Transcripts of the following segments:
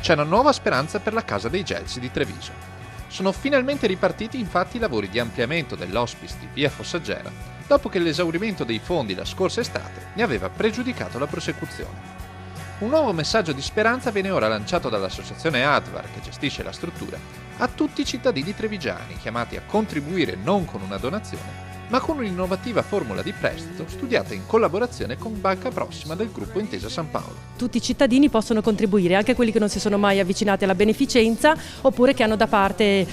C'è una nuova speranza per la Casa dei Gelsi di Treviso. Sono finalmente ripartiti infatti i lavori di ampliamento dell'hospice di via Fossagera, dopo che l'esaurimento dei fondi la scorsa estate ne aveva pregiudicato la prosecuzione. Un nuovo messaggio di speranza viene ora lanciato dall'associazione Advar, che gestisce la struttura, a tutti i cittadini trevigiani chiamati a contribuire non con una donazione, ma con un'innovativa formula di prestito studiata in collaborazione con Banca Prossima del gruppo Intesa San Paolo. Tutti i cittadini possono contribuire, anche quelli che non si sono mai avvicinati alla beneficenza oppure che hanno da parte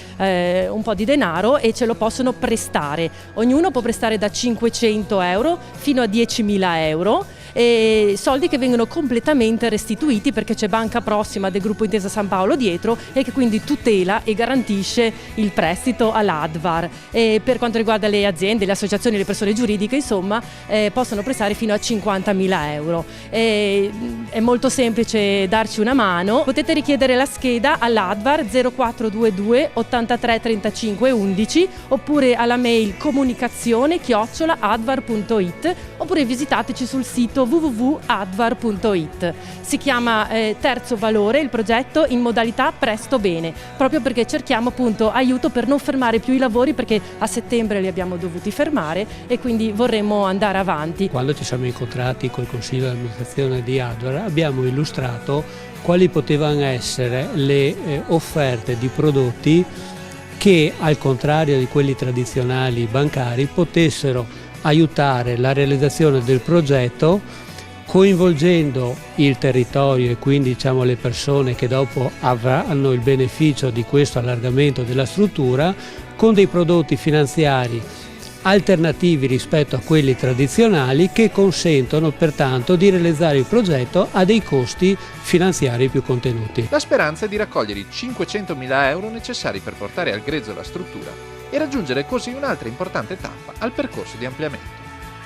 un po' di denaro e ce lo possono prestare. Ognuno può prestare da 500 euro fino a 10.000 euro. E soldi che vengono completamente restituiti perché c'è Banca Prossima del gruppo Intesa San Paolo dietro e che quindi tutela e garantisce il prestito all'Advar. E per quanto riguarda le aziende, le associazioni, le persone giuridiche, insomma, possono prestare fino a 50.000 euro. È molto semplice darci una mano. Potete richiedere la scheda all'Advar 0422 83 35 11 oppure alla mail comunicazione@advar.it oppure visitateci sul sito www.advar.it. Si chiama Terzo Valore il progetto in modalità Presto Bene, proprio perché cerchiamo appunto aiuto per non fermare più i lavori, perché a settembre li abbiamo dovuti fermare e quindi vorremmo andare avanti. Quando ci siamo incontrati col consiglio di amministrazione di Advar abbiamo illustrato quali potevano essere le offerte di prodotti che, al contrario di quelli tradizionali bancari, potessero aiutare la realizzazione del progetto coinvolgendo il territorio e quindi le persone che dopo avranno il beneficio di questo allargamento della struttura, con dei prodotti finanziari alternativi rispetto a quelli tradizionali che consentono pertanto di realizzare il progetto a dei costi finanziari più contenuti. La speranza è di raccogliere i 500.000 euro necessari per portare al grezzo la struttura e raggiungere così un'altra importante tappa al percorso di ampliamento.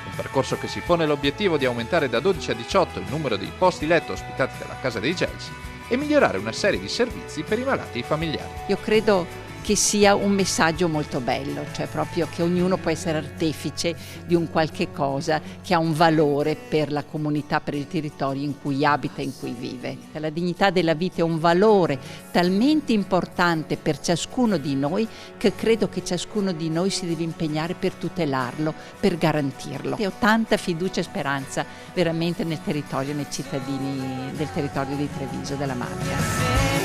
Un percorso che si pone l'obiettivo di aumentare da 12 a 18 il numero dei posti letto ospitati dalla Casa dei Gelsi e migliorare una serie di servizi per i malati e i familiari. Io credo che sia un messaggio molto bello, cioè proprio che ognuno può essere artefice di un qualche cosa che ha un valore per la comunità, per il territorio in cui abita e in cui vive. La dignità della vita è un valore talmente importante per ciascuno di noi che credo che ciascuno di noi si deve impegnare per tutelarlo, per garantirlo. E ho tanta fiducia e speranza veramente nel territorio, nei cittadini del territorio di Treviso, della Marca.